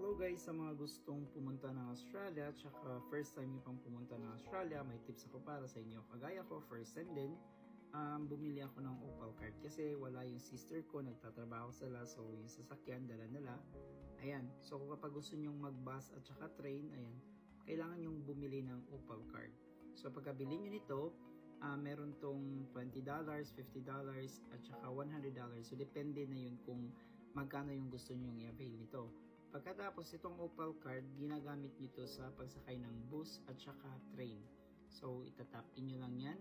Hello guys, sa mga gustong pumunta ng Australia at saka first time nyo pang pumunta ng Australia, may tips ako para sa inyo. Kagaya ko, first time din, bumili ako ng Opal card kasi wala yung sister ko, nagtatrabaho sila, so yung sasakyan dala nila. Ayan, so kapag gusto nyong mag-bus at saka train, ayan, kailangan nyong bumili ng Opal card. So pagkabili nyo nito, meron tong $20, $50 at saka $100. So depende na yun kung magkano yung gusto nyong i-avail nito. Pagkatapos itong Opal card, ginagamit nyo sa pagsakay ng bus at saka train. So itatap in nyo lang yan.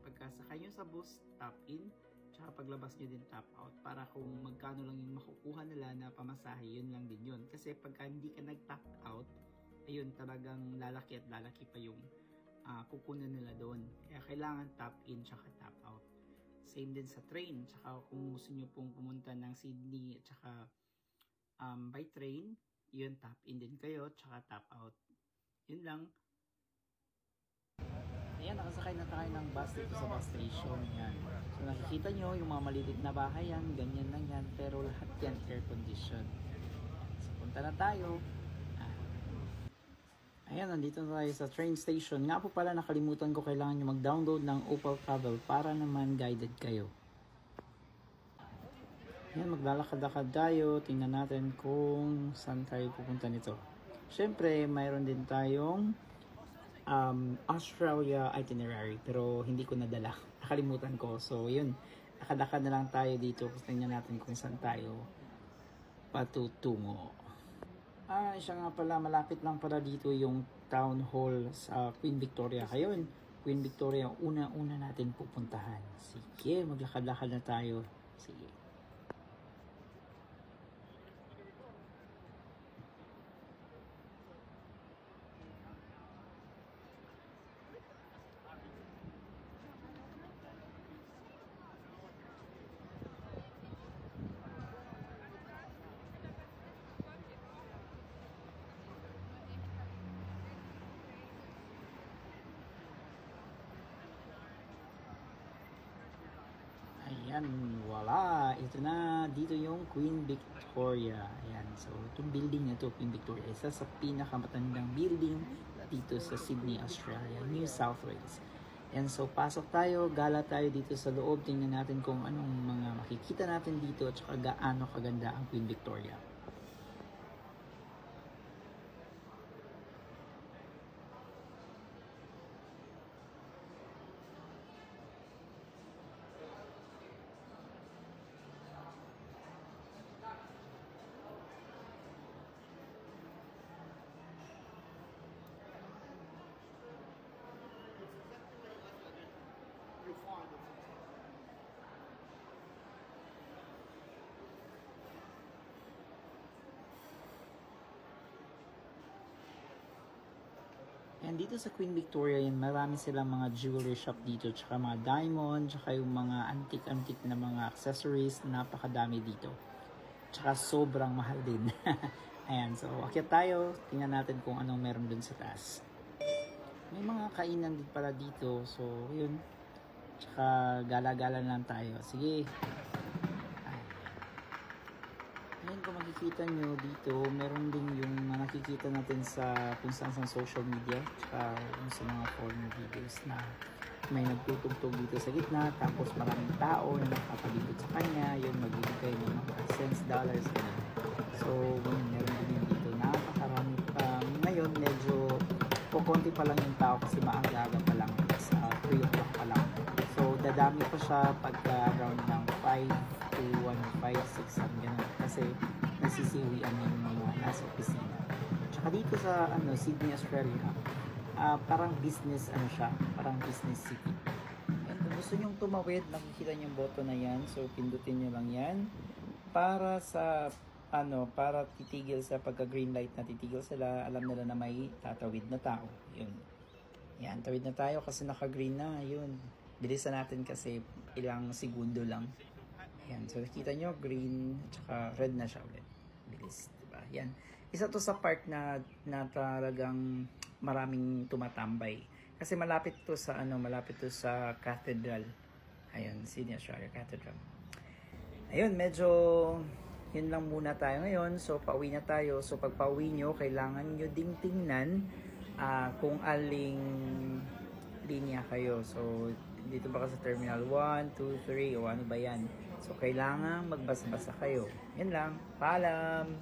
Pagkasakay nyo sa bus, tap in. Tsaka paglabas nyo din tap out. Para kung magkano lang yung makukuha nila na pamasahe, yun lang din yun. Kasi pagka hindi ka nag-tap out, ayun talagang lalaki at lalaki pa yung kukunan nila doon. Kaya kailangan tap in tsaka tap out. Same din sa train. Tsaka kung gusto nyo pong pumunta ng Sydney at tsaka by train, yun tap in din kayo tsaka tap out. Yun lang. Ayan, nakasakay na tayo ng bus dito sa bus station. Yan. So nakikita nyo yung mga malilit na bahay yan, ganyan lang yan, pero lahat yan air condition. So punta na tayo. Ayan, nandito na tayo sa train station. Nga po pala, nakalimutan ko, kailangan nyo mag-download ng Opal Travel para naman guided kayo. Ayan, maglalakad-lakad tayo. Tingnan natin kung saan tayo pupunta nito. Siyempre, mayroon din tayong Australia itinerary, pero hindi ko nadala. Nakalimutan ko. So, yun. Lakad-lakad na lang tayo dito. Tingnan natin kung saan tayo patutungo. Siya nga pala, malapit lang pala dito yung town hall sa Queen Victoria. Ngayon, Queen Victoria, una-una natin pupuntahan. Sige, maglakad-lakad na tayo. Sige. Ayan, wala. Ito na, dito yung Queen Victoria. Ayan, so itong building na to, Queen Victoria, isa sa pinakamatandang building dito sa Sydney, Australia, New South Wales. Ayan, so pasok tayo, gala tayo dito sa loob. Tingnan natin kung anong mga makikita natin dito at saka gaano kaganda ang Queen Victoria. And dito sa Queen Victoria, yan, marami silang mga jewelry shop dito, tsaka mga diamond, tsaka yung mga antique-antique na mga accessories, napakadami dito. Tsaka sobrang mahal din. Ayan, so akyat tayo, tingnan natin kung anong meron dun sa taas. May mga kainan din pala dito, so yun. Tsaka gala-gala lang tayo. Sige. Ngayon kung makikita nyo dito, meron din yung nakikita natin sa kung saan sa social media, tsaka sa mga foreign videos na may nagtutugtog dito sa gitna, tapos maraming tao na nakapalibot sa kanya, yung magbibigay ng mga cents, dollars, ganun. So, meron din yun dito. Napakarami. Ngayon, medyo konti pa lang yung tao kasi maaga-aga pa lang, sa 3 o'clock pa lang. So, dadami pa siya pagka around ng 5 to 1, 5, 6, ganun. Kasi nasisiwian na yung mga nasa opisina. Tsaka dito sa Sydney, Australia, parang business siya, parang business city. And kung gusto nyong tumawid, nakikita nyo yung button na yan. So, pindutin nyo lang yan para sa para titigil sa pagka green light na titigil sila, alam nila na may tatawid na tao. Yun. Yan, tawid na tayo kasi naka-green na. Yun. Bilisan natin kasi ilang segundo lang. Yan. So, nakita nyo, green, tsaka red na siya ulit. Bilis, diba? Yan. Isa to sa part na talagang maraming tumatambay. Kasi malapit to sa Cathedral. Ayun, Sydney Australia Cathedral. Ayun, medyo yun lang muna tayo ngayon. So, pauwi na tayo. So, pag pauwi nyo, kailangan nyo ding tingnan kung aling linya kayo. So, dito ba ka sa Terminal 1, 2, 3, o ano ba yan? So, kailangan magbasa-basa kayo. Yan lang. Paalam!